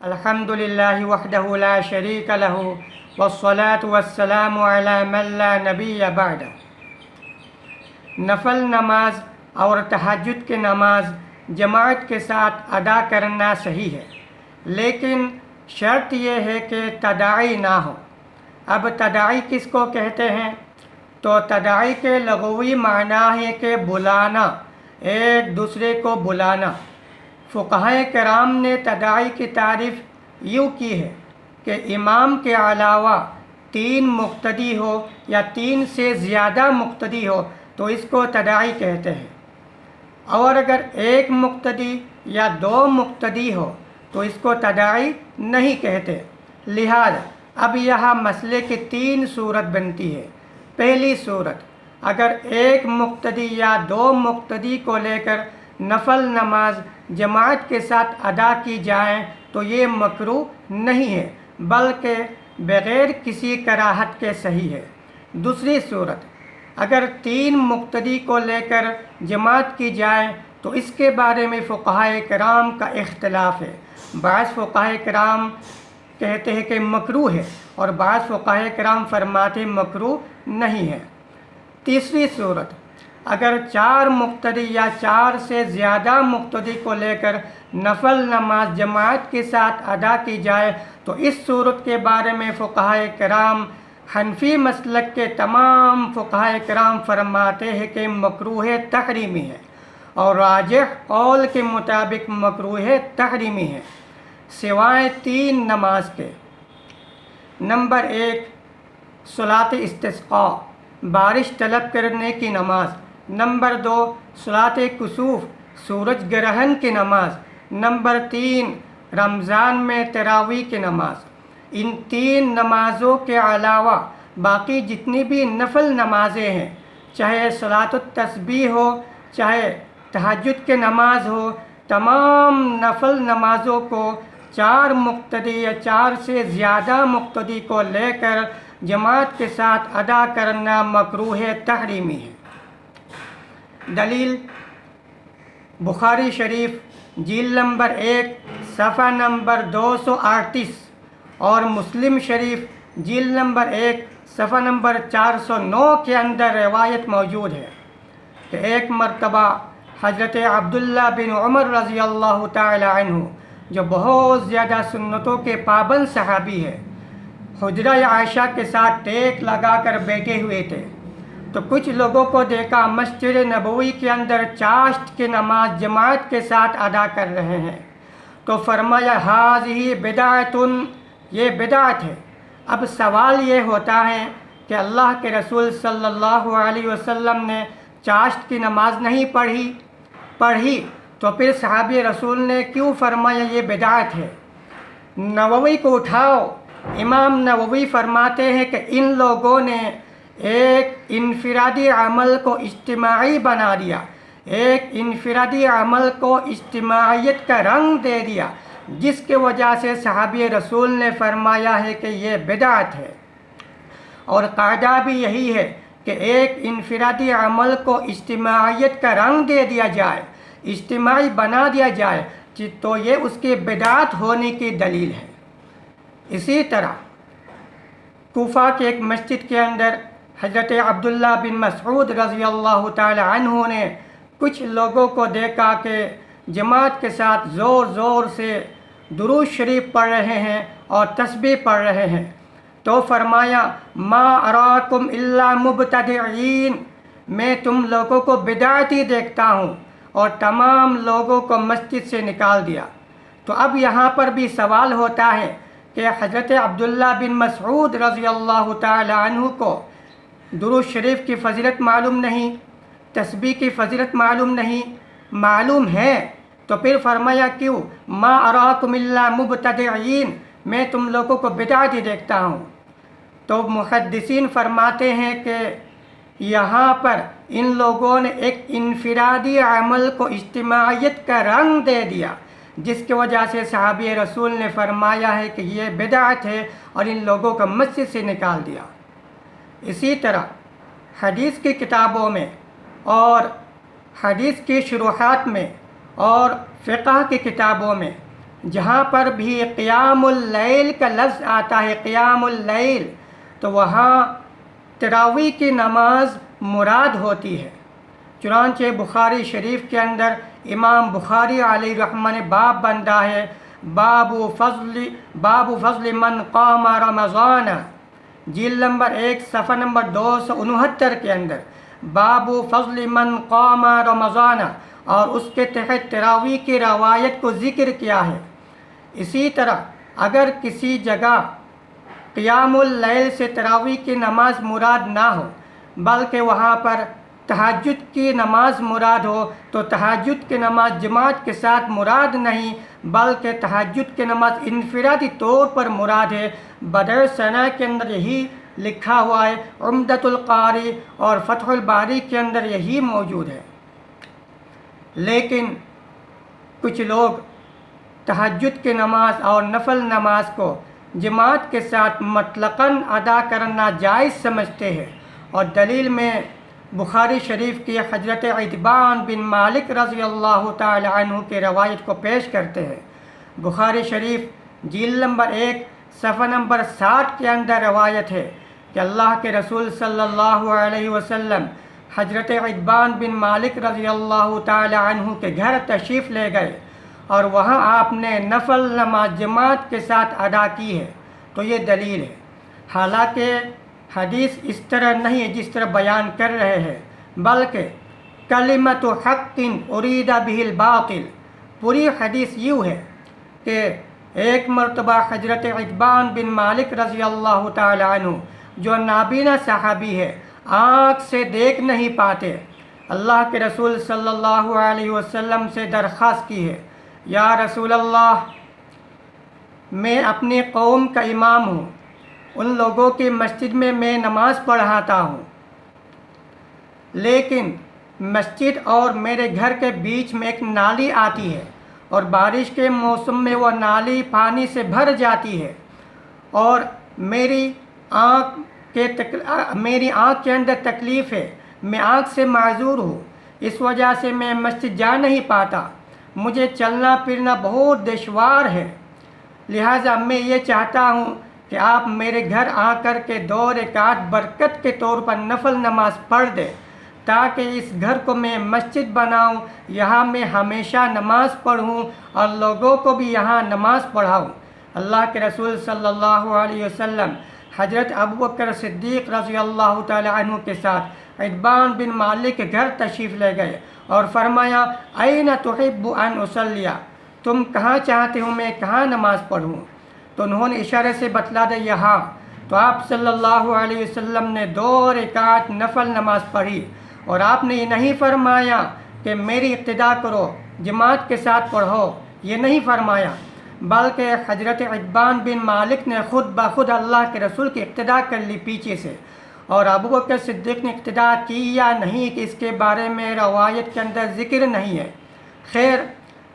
الحمدللہ وحدہ لا شریک لہ والصلاة والسلام علی من لا نبی بعدہ۔ نفل نماز اور تہجد کی نماز جماعت کے ساتھ ادا کرنا صحیح ہے، لیکن شرط یہ ہے کہ تداعی نہ ہو۔ اب تداعی کس کو کہتے ہیں؟ تو تداعی کے لغوی معنی ہے کہ بلانا، ایک دوسرے کو بلانا۔ فقہائے کرام نے تداعی کی تعریف یوں کی ہے کہ امام کے علاوہ 3 مقتدی ہو یا 3 سے زیادہ مقتدی ہو تو اس کو تداعی کہتے ہیں، اور اگر 1 مقتدی یا 2 مقتدی ہو تو اس کو تداعی نہیں کہتے۔ لہذا اب یہاں مسئلے کی 3 صورت بنتی ہے۔ پہلی صورت، اگر 1 مقتدی یا 2 مقتدی کو لے کر نفل نماز جماعت کے ساتھ ادا کی جائے تو یہ مکروہ نہیں ہے، بلکہ بغیر کسی کراہت کے صحیح ہے۔ دوسری صورت، اگر 3 مقتدی کو لے کر جماعت کی جائے تو اس کے بارے میں فقہائے کرام کا اختلاف ہے۔ بعض فقہائے کرام کہتے ہیں کہ مکروہ ہے اور بعض فقہائے کرام فرماتے مکروہ نہیں ہے۔ تیسری صورت، اگر 4 مقتدی یا 4 سے زیادہ مقتدی کو لے کر نفل نماز جماعت کے ساتھ ادا کی جائے تو اس صورت کے بارے میں فقہائے کرام، حنفی مسلک کے تمام فقہائے کرام فرماتے ہیں کہ مکروہ تحریمی ہے، اور راجح قول کے مطابق مکروہ تحریمی ہے، سوائے 3 نماز کے۔ نمبر 1، صلاۃ استسقاء، بارش طلب کرنے کی نماز۔ نمبر 2، صلاۃ کسوف، سورج گرہن کی نماز۔ نمبر 3، رمضان میں تراویح کی نماز۔ ان 3 نمازوں کے علاوہ باقی جتنی بھی نفل نمازیں ہیں، چاہے صلاۃ التسبیح ہو، چاہے تہجد کی نماز ہو، تمام نفل نمازوں کو 4 مقتدی یا 4 سے زیادہ مقتدی کو لے کر جماعت کے ساتھ ادا کرنا مکروہ تحریمی ہے۔ دلیل: بخاری شریف جلد نمبر 1 صفحہ نمبر 238 اور مسلم شریف جلد نمبر 1 صفحہ نمبر 409 کے اندر روایت موجود ہے کہ ایک مرتبہ حضرت عبداللہ بن عمر رضی اللہ تعالی عنہ، جو بہت زیادہ سنتوں کے پابند صحابی ہے، حجرہ عائشہ کے ساتھ ٹیک لگا کر بیٹھے ہوئے تھے تو کچھ لوگوں کو دیکھا مسجد نبوی کے اندر چاشت کی نماز جماعت کے ساتھ ادا کر رہے ہیں، تو فرمایا ھذہ بدعۃ، یہ بدعت ہے۔ اب سوال یہ ہوتا ہے کہ اللہ کے رسول صلی اللہ علیہ وسلم نے چاشت کی نماز نہیں پڑھی تو پھر صحابی رسول نے کیوں فرمایا یہ بدعت ہے؟ نووی کو اٹھاؤ، امام نووی فرماتے ہیں کہ ان لوگوں نے ایک انفرادی عمل کو اجتماعی بنا دیا، ایک انفرادی عمل کو اجتماعیت کا رنگ دے دیا، جس کی وجہ سے صحابی رسول نے فرمایا ہے کہ یہ بدعت ہے۔ اور قاعدہ بھی یہی ہے کہ ایک انفرادی عمل کو اجتماعیت کا رنگ دے دیا جائے، اجتماعی بنا دیا جائے تو یہ اس کی بدعت ہونے کی دلیل ہے۔ اسی طرح کوفہ کے ایک مسجد کے اندر حضرت عبداللہ بن مسعود رضی اللہ تعالی عنہ نے کچھ لوگوں کو دیکھا کہ جماعت کے ساتھ زور زور سے درود شریف پڑھ رہے ہیں اور تسبیح پڑھ رہے ہیں، تو فرمایا ما اراکم الا مبتدعین، میں تم لوگوں کو بدعتی دیکھتا ہوں، اور تمام لوگوں کو مسجد سے نکال دیا۔ تو اب یہاں پر بھی سوال ہوتا ہے کہ حضرت عبداللہ بن مسعود رضی اللہ تعالی عنہ کو درود شریف کی فضیلت معلوم نہیں، تسبیح کی فضیلت معلوم ہے، تو پھر فرمایا کیوں ما اراکم الا مبتدعین، میں تم لوگوں کو بدعتی دیکھتا ہوں؟ تو محدثین فرماتے ہیں کہ یہاں پر ان لوگوں نے ایک انفرادی عمل کو اجتماعیت کا رنگ دے دیا، جس کی وجہ سے صحابی رسول نے فرمایا ہے کہ یہ بدعت ہے اور ان لوگوں کو مسجد سے نکال دیا۔ اسی طرح حدیث کی کتابوں میں اور حدیث کی شروحات میں اور فقہ کی کتابوں میں جہاں پر بھی قیام اللیل کا لفظ آتا ہے، قیام اللیل، تو وہاں تراویح کی نماز مراد ہوتی ہے۔ چنانچہ بخاری شریف کے اندر امام بخاری علیہ رحمہ نے باب بندھا ہے، باب فضل من قام رمضان، جلد نمبر 1 صفحہ نمبر 269 کے اندر باب فضل من قام رمضان، اور اس کے تحت تراویح کی روایت کو ذکر کیا ہے۔ اسی طرح اگر کسی جگہ قیام اللیل سے تراویح کی نماز مراد نہ ہو بلکہ وہاں پر تہجد کی نماز مراد ہو تو تہجد کی نماز جماعت کے ساتھ مراد نہیں بلکہ تہجد کی نماز انفرادی طور پر مراد ہے۔ بدر ثنا کے اندر یہی لکھا ہوا ہے، عمدۃ القاری اور فتح الباری کے اندر یہی موجود ہے۔ لیکن کچھ لوگ تہجد کی نماز اور نفل نماز کو جماعت کے ساتھ مطلقاً ادا کرنا جائز سمجھتے ہیں، اور دلیل میں بخاری شریف کی حضرت عتبان بن مالک رضی اللہ تعالی عنہ کی روایت کو پیش کرتے ہیں۔ بخاری شریف جلد نمبر 1 صفحہ نمبر 60 کے اندر روایت ہے کہ اللہ کے رسول صلی اللہ علیہ وسلم حضرت عتبان بن مالک رضی اللہ تعالی عنہ کے گھر تشریف لے گئے اور وہاں آپ نے نفل نماز جماعت کے ساتھ ادا کی ہے، تو یہ دلیل ہے۔ حالانکہ حدیث اس طرح نہیں ہے جس طرح بیان کر رہے ہیں، بلکہ کلمۃ حق ارید بہ الباطل، پوری حدیث یوں ہے کہ ایک مرتبہ حضرت عتبان بن مالک رضی اللہ تعالی عنہ جو نابینا صحابی ہے، آنکھ سے دیکھ نہیں پاتے، اللہ کے رسول صلی اللہ علیہ وسلم سے درخواست کی ہے، یا رسول اللہ، میں اپنی قوم کا امام ہوں، ان لوگوں کی مسجد میں نماز پڑھاتا ہوں، لیکن مسجد اور میرے گھر کے بیچ میں ایک نالی آتی ہے اور بارش کے موسم میں وہ نالی پانی سے بھر جاتی ہے، اور میری آنکھ کے اندر تکلیف ہے، میں آنکھ سے معذور ہوں، اس وجہ سے میں مسجد جا نہیں پاتا، مجھے چلنا پھرنا بہت دشوار ہے، لہٰذا میں یہ چاہتا ہوں کہ آپ میرے گھر آ کر کے 2 رکعت برکت کے طور پر نفل نماز پڑھ دیں تاکہ اس گھر کو میں مسجد بناؤں، یہاں میں ہمیشہ نماز پڑھوں اور لوگوں کو بھی یہاں نماز پڑھاؤں۔ اللہ کے رسول صلی اللہ علیہ وسلم حضرت ابوبکر صدیق رضی اللہ تعالی عنہ کے ساتھ عتبان بن مالک کے گھر تشریف لے گئے اور فرمایا، این تحب ان اصلی، تم کہاں چاہتے ہو میں کہاں نماز پڑھوں؟ تو انہوں نے اشارے سے بتلا دیا یہاں، تو آپ صلی اللہ علیہ وسلم نے 2 رکعت نفل نماز پڑھی، اور آپ نے یہ نہیں فرمایا کہ میری اقتداء کرو، جماعت کے ساتھ پڑھو، یہ نہیں فرمایا، بلکہ حضرت عتبان بن مالک نے خود بخود اللہ کے رسول کی اقتداء کر لی پیچھے سے، اور ابوبکر صدیق نے اقتداء کی یا نہیں کہ اس کے بارے میں روایت کے اندر ذکر نہیں ہے۔ خیر،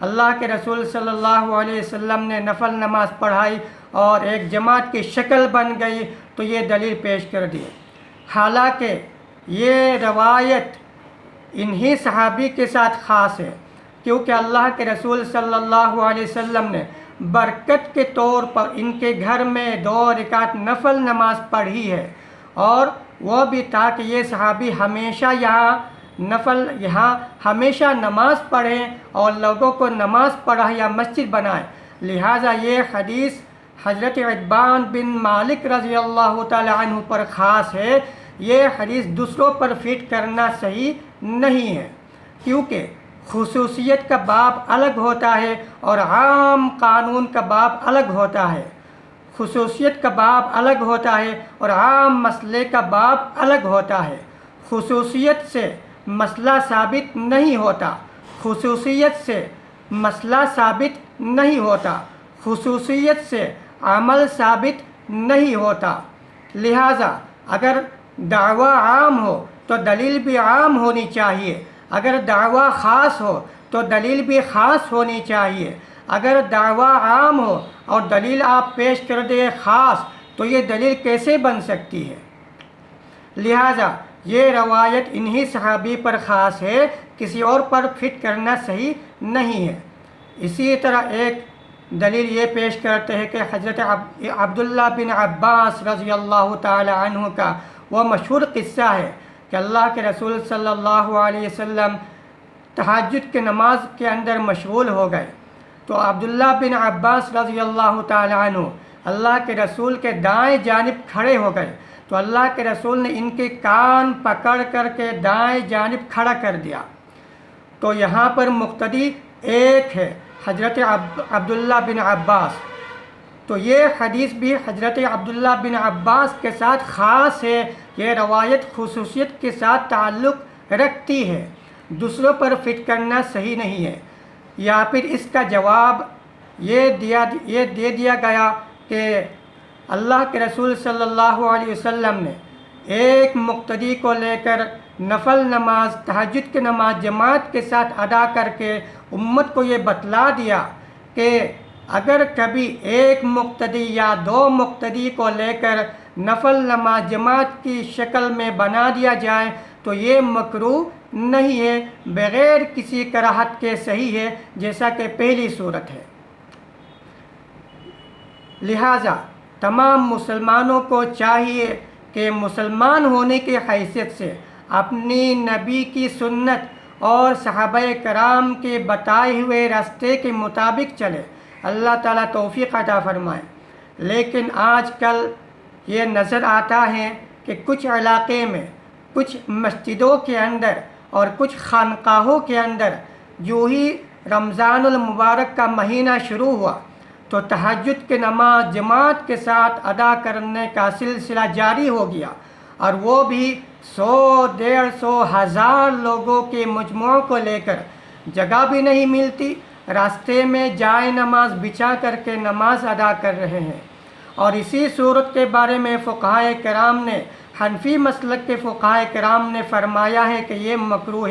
اللہ کے رسول صلی اللہ علیہ وسلم نے نفل نماز پڑھائی اور ایک جماعت کی شکل بن گئی، تو یہ دلیل پیش کر دی۔ حالانکہ یہ روایت انہی صحابی کے ساتھ خاص ہے، کیونکہ اللہ کے رسول صلی اللہ علیہ وسلم نے برکت کے طور پر ان کے گھر میں 2 رکعت نفل نماز پڑھی ہے، اور وہ بھی تاکہ یہ صحابی ہمیشہ یہاں ہمیشہ نماز پڑھیں اور لوگوں کو نماز پڑھائیں یا مسجد بنائیں، لہٰذا یہ حدیث حضرت عتبان بن مالک رضی اللہ تعالی عنہ پر خاص ہے، یہ حدیث دوسروں پر فٹ کرنا صحیح نہیں ہے، کیونکہ خصوصیت کا باب الگ ہوتا ہے اور عام قانون کا باب الگ ہوتا ہے۔ خصوصیت کا باب الگ ہوتا ہے اور عام مسئلے کا باب الگ ہوتا ہے۔ خصوصیت سے مسئلہ ثابت نہیں ہوتا، خصوصیت سے مسئلہ ثابت نہیں ہوتا، خصوصیت سے عمل ثابت نہیں ہوتا، لہٰذا اگر دعویٰ عام ہو تو دلیل بھی عام ہونی چاہیے، اگر دعویٰ خاص ہو تو دلیل بھی خاص ہونی چاہیے۔ اگر دعویٰ عام ہو اور دلیل آپ پیش کر دیں خاص، تو یہ دلیل کیسے بن سکتی ہے؟ لہٰذا یہ روایت انہی صحابی پر خاص ہے، کسی اور پر فٹ کرنا صحیح نہیں ہے۔ اسی طرح ایک دلیل یہ پیش کرتے ہیں کہ حضرت عبداللہ بن عباس رضی اللہ تعالی عنہ کا وہ مشہور قصہ ہے کہ اللہ کے رسول صلی اللہ علیہ وسلم تہجد کے نماز کے اندر مشغول ہو گئے، تو عبداللہ بن عباس رضی اللہ تعالی عنہ اللہ کے رسول کے دائیں جانب کھڑے ہو گئے، تو اللہ کے رسول نے ان کے کان پکڑ کر کے دائیں جانب کھڑا کر دیا۔ تو یہاں پر مقتدی ایک ہے، حضرت عبداللہ بن عباس۔ تو یہ حدیث بھی حضرت عبداللہ بن عباس کے ساتھ خاص ہے، یہ روایت خصوصیت کے ساتھ تعلق رکھتی ہے، دوسروں پر فٹ کرنا صحیح نہیں ہے۔ یا پھر اس کا جواب یہ دے دیا گیا کہ اللہ کے رسول صلی اللہ علیہ وسلم نے ایک مقتدی کو لے کر نفل نماز تہجد کی نماز جماعت کے ساتھ ادا کر کے امت کو یہ بتلا دیا کہ اگر کبھی ایک مقتدی یا دو مقتدی کو لے کر نفل نماز جماعت کی شکل میں بنا دیا جائے تو یہ مکروہ نہیں ہے، بغیر کسی کراہت کے صحیح ہے، جیسا کہ پہلی صورت ہے۔ لہٰذا تمام مسلمانوں کو چاہیے کہ مسلمان ہونے کی حیثیت سے اپنی نبی کی سنت اور صحابہ کرام کے بتائے ہوئے راستے کے مطابق چلے، اللہ تعالیٰ توفیق عطا فرمائے۔ لیکن آج کل یہ نظر آتا ہے کہ کچھ علاقے میں، کچھ مسجدوں کے اندر اور کچھ خانقاہوں کے اندر جو ہی رمضان المبارک کا مہینہ شروع ہوا تو تہجد کی نماز جماعت کے ساتھ ادا کرنے کا سلسلہ جاری ہو گیا، اور وہ بھی 100، 150، 1000 لوگوں کے مجموعوں کو لے کر۔ جگہ بھی نہیں ملتی، راستے میں جائے نماز بچھا کر کے نماز ادا کر رہے ہیں۔ اور اسی صورت کے بارے میں فقہائے کرام نے، حنفی مسلک کے فقہائے کرام نے فرمایا ہے کہ یہ مکروہ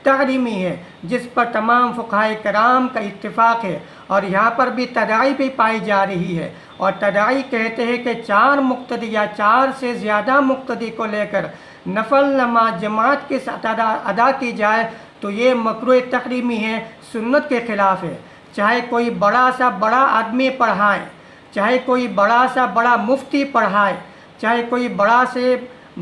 تحریمی ہے، جس پر تمام فقہائے کرام کا اتفاق ہے۔ اور یہاں پر بھی تداعی بھی پائی جا رہی ہے، اور تداعی کہتے ہیں کہ 4 مقتدی یا 4 سے زیادہ مقتدی کو لے کر نفل نماز جماعت کے ساتھ ادا کی جائے تو یہ مکروہ تحریمی ہے، سنت کے خلاف ہے۔ چاہے کوئی بڑا سا بڑا آدمی پڑھائے، چاہے کوئی بڑا سا بڑا مفتی پڑھائے، چاہے کوئی بڑا سے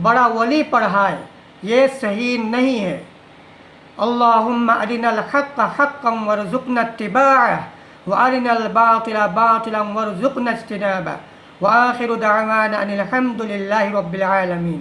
بڑا ولی پڑھائے، یہ صحیح نہیں ہے۔ اللہم ارنا الحق حقا وارزقنا اتباعہ وارنا الباطل باطلا وارزقنا اجتنابہ، وآخر دعوانا ان الحمد للہ رب العالمین۔